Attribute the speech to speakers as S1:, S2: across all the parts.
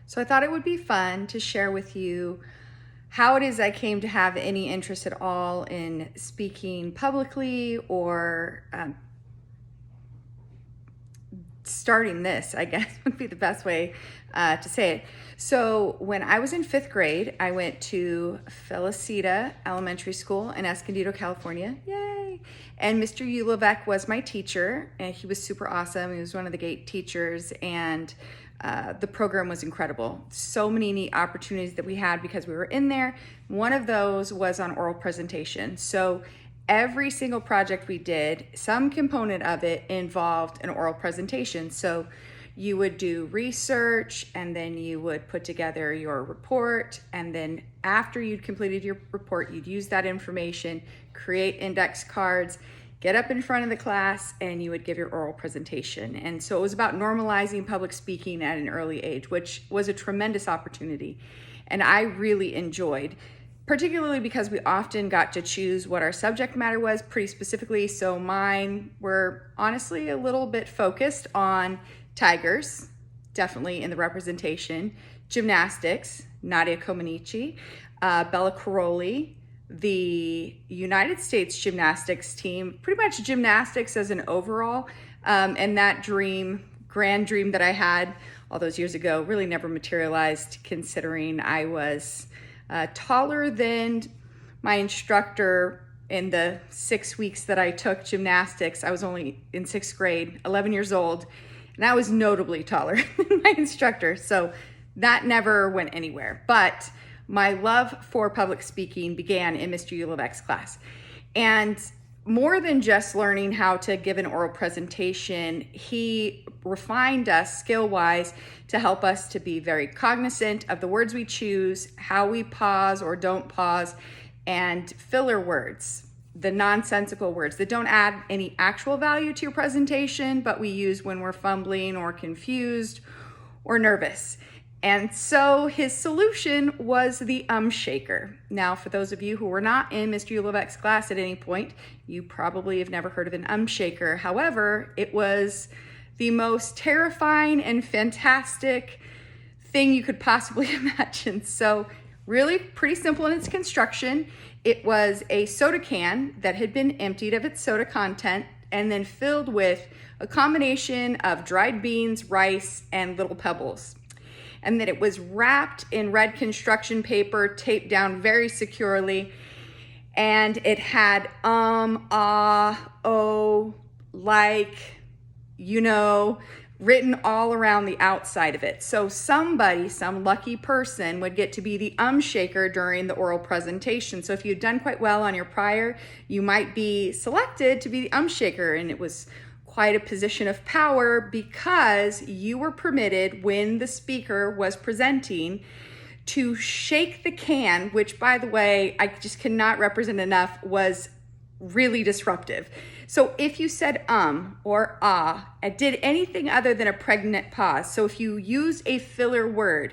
S1: So I thought it would be fun to share with you how it is I came to have any interest at all in speaking publicly or starting this, I guess would be the best way to say it. So when I was in 5th grade, I went to Felicita Elementary School in Escondido, California. Yay! And Mr. Ulevec was my teacher, and he was super awesome. He was one of the GATE teachers, and the program was incredible. So many neat opportunities that we had because we were in there. One of those was on oral presentation. So every single project we did, some component of it involved an oral presentation. So you would do research, and then you would put together your report, and then after you'd completed your report, you'd use that information, create index cards, get up in front of the class, and you would give your oral presentation. And so it was about normalizing public speaking at an early age, which was a tremendous opportunity. And I really enjoyed, particularly because we often got to choose what our subject matter was pretty specifically. So mine were honestly a little bit focused on tigers, definitely in the representation, gymnastics, Nadia Comaneci, Bella Caroli, the United States gymnastics team, pretty much gymnastics as an overall, and that grand dream that I had all those years ago really never materialized, considering I was taller than my instructor in the 6 weeks that I took gymnastics. I was only in 6th grade, 11 years old, and I was notably taller than my instructor, so that never went anywhere. But my love for public speaking began in Mr. Ulevec's class. And more than just learning how to give an oral presentation, he refined us skill-wise to help us to be very cognizant of the words we choose, how we pause or don't pause, and filler words, the nonsensical words that don't add any actual value to your presentation, but we use when we're fumbling or confused or nervous. And so his solution was the Shaker. Now, for those of you who were not in Mr. Ulevec's class at any point, you probably have never heard of an Shaker. However, it was the most terrifying and fantastic thing you could possibly imagine. So really pretty simple in its construction. It was a soda can that had been emptied of its soda content and then filled with a combination of dried beans, rice, and little pebbles. And that it was wrapped in red construction paper, taped down very securely. And it had oh, like, written all around the outside of it. So somebody, some lucky person, would get to be the Shaker during the oral presentation. So if you'd done quite well on your prior, you might be selected to be the Shaker. And it was quite a position of power because you were permitted, when the speaker was presenting, to shake the can, which, by the way, I just cannot represent enough, was really disruptive. So if you said or and did anything other than a pregnant pause, so if you used a filler word,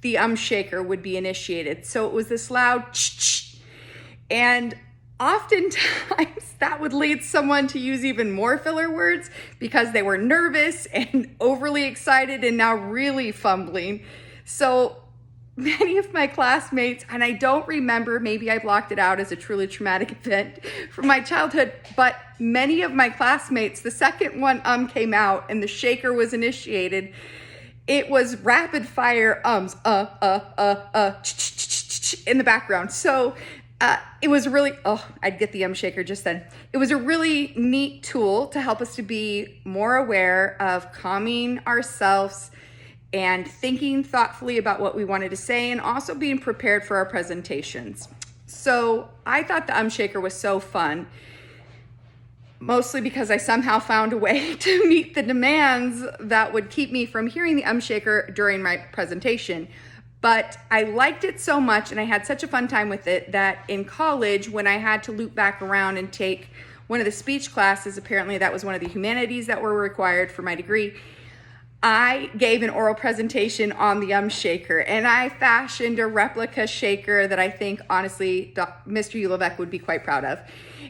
S1: the Shaker would be initiated. So it was this loud ch-ch, and oftentimes that would lead someone to use even more filler words because they were nervous and overly excited and now really fumbling. So many of my classmates, and I don't remember, maybe I blocked it out as a truly traumatic event from my childhood, but many of my classmates, the second one came out and the shaker was initiated, it was rapid fire in the background. So it was really, I'd get the shaker just then. It was a really neat tool to help us to be more aware of calming ourselves and thinking thoughtfully about what we wanted to say, and also being prepared for our presentations. So I thought the Shaker was so fun, mostly because I somehow found a way to meet the demands that would keep me from hearing the Shaker during my presentation. But I liked it so much and I had such a fun time with it that in college, when I had to loop back around and take one of the speech classes, apparently that was one of the humanities that were required for my degree, I gave an oral presentation on the Shaker, and I fashioned a replica shaker that I think, honestly, Mr. Ulevec would be quite proud of.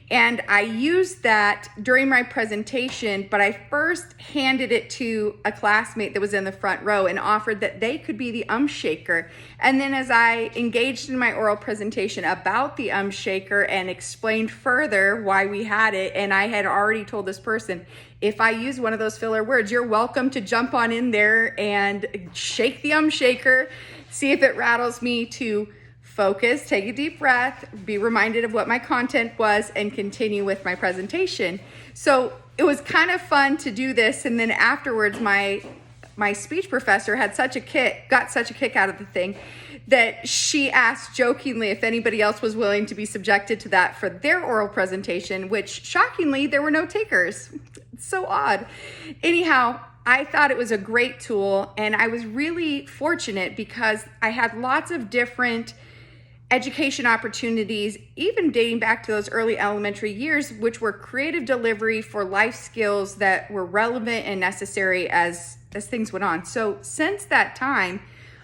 S1: And I used that during my presentation, but I first handed it to a classmate that was in the front row and offered that they could be the Shaker. And then as I engaged in my oral presentation about the Shaker and explained further why we had it, and I had already told this person, if I use one of those filler words, you're welcome to jump on in there and shake the Shaker, see if it rattles me, to focus, take a deep breath, be reminded of what my content was, and continue with my presentation. So it was kind of fun to do this. And then afterwards, my speech professor got such a kick out of the thing that she asked jokingly if anybody else was willing to be subjected to that for their oral presentation, which shockingly, there were no takers. It's so odd. Anyhow, I thought it was a great tool, and I was really fortunate because I had lots of different education opportunities, even dating back to those early elementary years, which were creative delivery for life skills that were relevant and necessary as things went on. So since that time,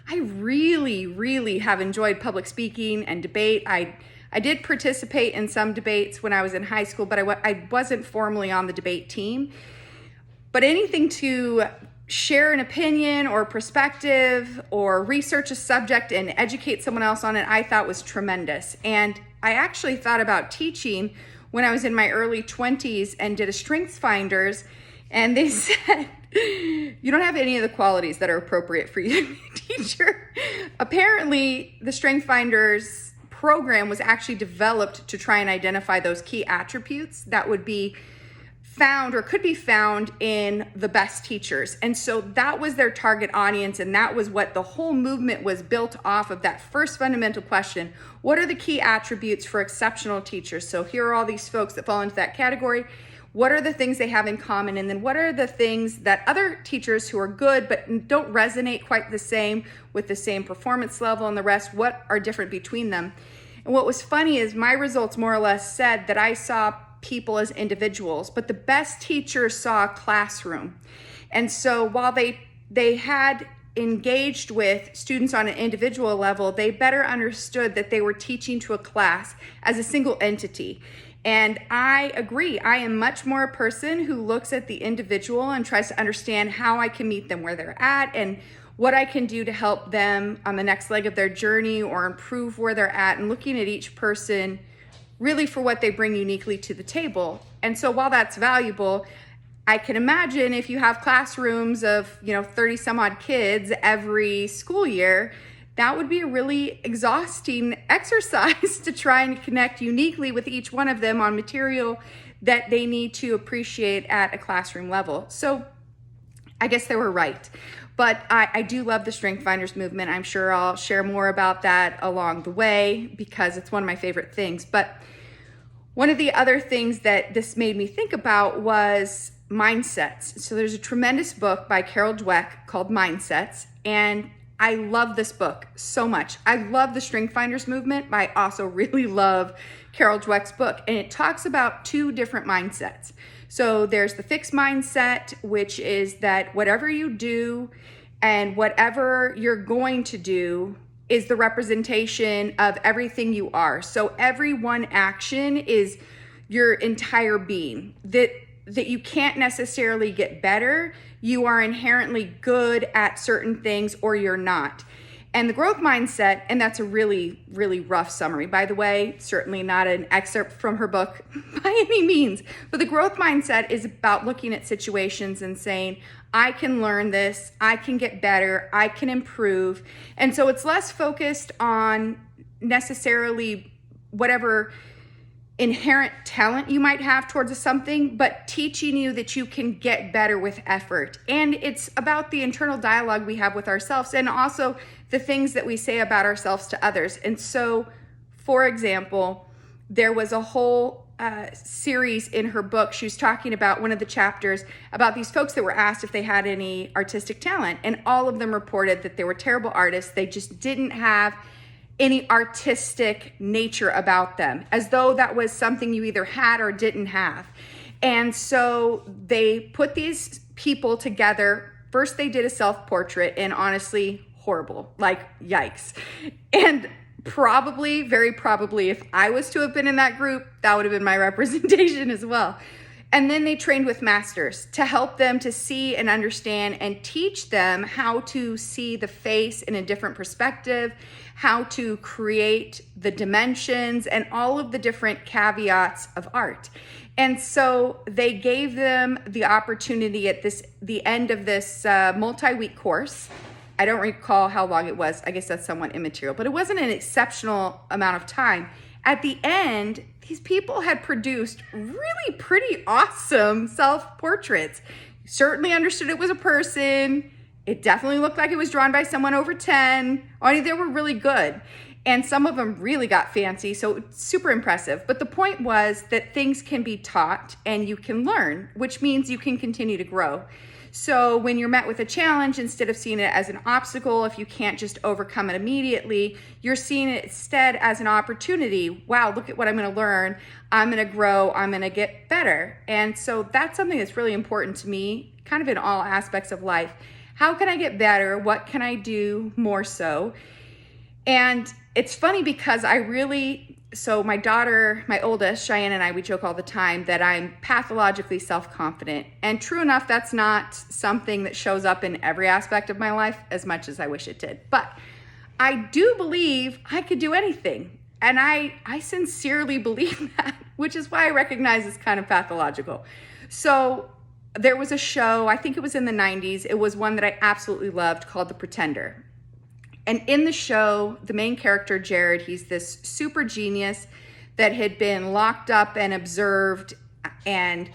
S1: I really have enjoyed public speaking and debate. I did participate in some debates when I was in high school, but I wasn't formally on the debate team. But anything to share an opinion or perspective or research a subject and educate someone else on it, I thought was tremendous. And I actually thought about teaching when I was in my early 20s and did a strengths finders, and they said, you don't have any of the qualities that are appropriate for you to be a teacher. Apparently, the strengths finders program was actually developed to try and identify those key attributes that would be found or could be found in the best teachers. And so that was their target audience, and that was what the whole movement was built off of, that first fundamental question: what are the key attributes for exceptional teachers? So here are all these folks that fall into that category. What are the things they have in common? And then what are the things that other teachers who are good but don't resonate quite the same with the same performance level and the rest, what are different between them? And what was funny is my results more or less said that I saw people as individuals, but the best teachers saw a classroom. And so while they had engaged with students on an individual level, they better understood that they were teaching to a class as a single entity. And I agree. I am much more a person who looks at the individual and tries to understand how I can meet them where they're at and what I can do to help them on the next leg of their journey or improve where they're at, and looking at each person really for what they bring uniquely to the table. And so while that's valuable, I can imagine if you have classrooms of 30 some odd kids every school year, that would be a really exhausting exercise to try and connect uniquely with each one of them on material that they need to appreciate at a classroom level. So I guess they were right. But I do love the Strength Finders movement. I'm sure I'll share more about that along the way because it's one of my favorite things. But one of the other things that this made me think about was mindsets. So there's a tremendous book by Carol Dweck called Mindsets, and I love this book so much. I love the Strength Finders movement, but I also really love Carol Dweck's book, and it talks about two different mindsets. So there's the fixed mindset, which is that whatever you do and whatever you're going to do is the representation of everything you are. So every one action is your entire being, that you can't necessarily get better. You are inherently good at certain things or you're not. And the growth mindset, and that's a really, really rough summary, by the way, certainly not an excerpt from her book by any means, but the growth mindset is about looking at situations and saying, I can learn this, I can get better, I can improve. And so it's less focused on necessarily whatever inherent talent you might have towards something, but teaching you that you can get better with effort. And it's about the internal dialogue we have with ourselves and also the things that we say about ourselves to others. And so, for example, there was a whole series in her book. She was talking about one of the chapters about these folks that were asked if they had any artistic talent, and all of them reported that they were terrible artists. They just didn't have any artistic nature about them, as though that was something you either had or didn't have. And so they put these people together First, they did a self-portrait, and honestly, horrible, like yikes. And probably, very probably, if I was to have been in that group, that would have been my representation as well. And then they trained with masters to help them to see and understand and teach them how to see the face in a different perspective, how to create the dimensions and all of the different caveats of art. And so they gave them the opportunity at the end of this multi-week course. I don't recall how long it was. I guess that's somewhat immaterial, but it wasn't an exceptional amount of time. At the end, these people had produced really pretty awesome self-portraits. Certainly understood it was a person. It definitely looked like it was drawn by someone over 10. I mean, they were really good. And some of them really got fancy, so it's super impressive. But the point was that things can be taught and you can learn, which means you can continue to grow. So when you're met with a challenge, instead of seeing it as an obstacle, if you can't just overcome it immediately, you're seeing it instead as an opportunity. Wow, look at what I'm going to learn. I'm going to grow. I'm going to get better. And so that's something that's really important to me, kind of in all aspects of life. How can I get better? What can I do more so? And it's funny because so my daughter, my oldest, Cheyenne, and I, we joke all the time that I'm pathologically self-confident. And true enough, that's not something that shows up in every aspect of my life as much as I wish it did. But I do believe I could do anything. And I sincerely believe that, which is why I recognize it's kind of pathological. So there was a show, I think it was in the 90s. It was one that I absolutely loved called The Pretender. And in the show, the main character, Jared, he's this super genius that had been locked up and observed, and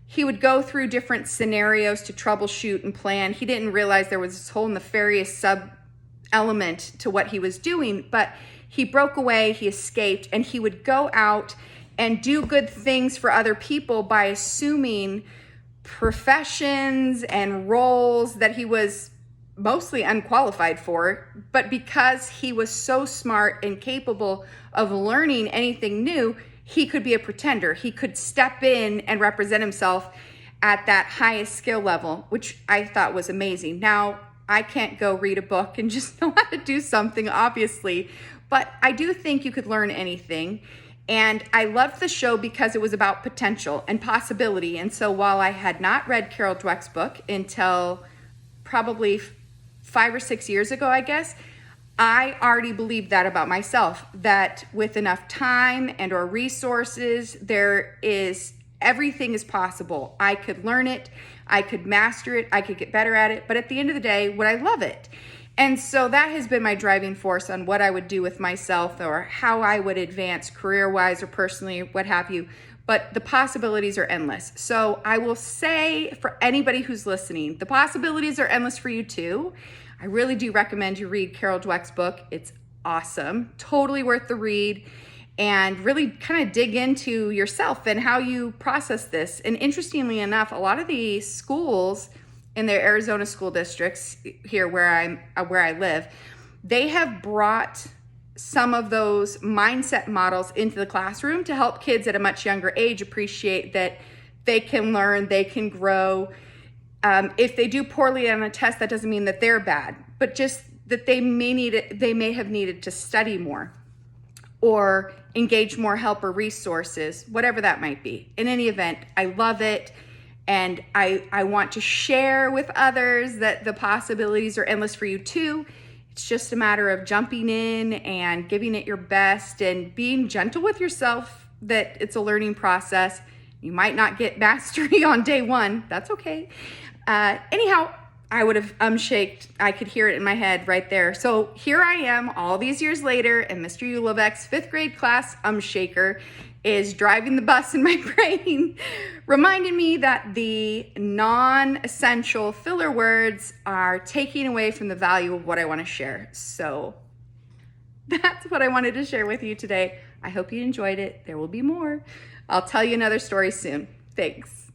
S1: he would go through different scenarios to troubleshoot and plan. He didn't realize there was this whole nefarious sub-element to what he was doing, but he broke away, he escaped, and he would go out and do good things for other people by assuming professions and roles that he was mostly unqualified for, but because he was so smart and capable of learning anything new, he could be a pretender. He could step in and represent himself at that highest skill level, which I thought was amazing. Now, I can't go read a book and just know how to do something, obviously, but I do think you could learn anything. And I loved the show because it was about potential and possibility. And so while I had not read Carol Dweck's book until probably 5 or 6 years ago, I guess, I already believed that about myself, that with enough time and or resources, everything is possible. I could learn it, I could master it, I could get better at it, but at the end of the day, would I love it? And so that has been my driving force on what I would do with myself or how I would advance career-wise or personally, what have you. But the possibilities are endless. So I will say for anybody who's listening, the possibilities are endless for you too. I really do recommend you read Carol Dweck's book. It's awesome, totally worth the read, and really kind of dig into yourself and how you process this. And interestingly enough, a lot of the schools in their Arizona school districts here where I live, they have brought some of those mindset models into the classroom to help kids at a much younger age appreciate that they can learn, they can grow. If they do poorly on a test, that doesn't mean that they're bad, but just that they may have needed to study more or engage more help or resources, whatever that might be. In any event, I love it. And I want to share with others that the possibilities are endless for you too. It's just a matter of jumping in and giving it your best and being gentle with yourself, that it's a learning process. You might not get mastery on day one. That's okay. Anyhow, I would have shaked. I could hear it in my head right there. So here I am all these years later, and Mr. Ulovec's 5th grade class Shaker is driving the bus in my brain, reminding me that the non-essential filler words are taking away from the value of what I want to share. So that's what I wanted to share with you today. I hope you enjoyed it. There will be more. I'll tell you another story soon. Thanks.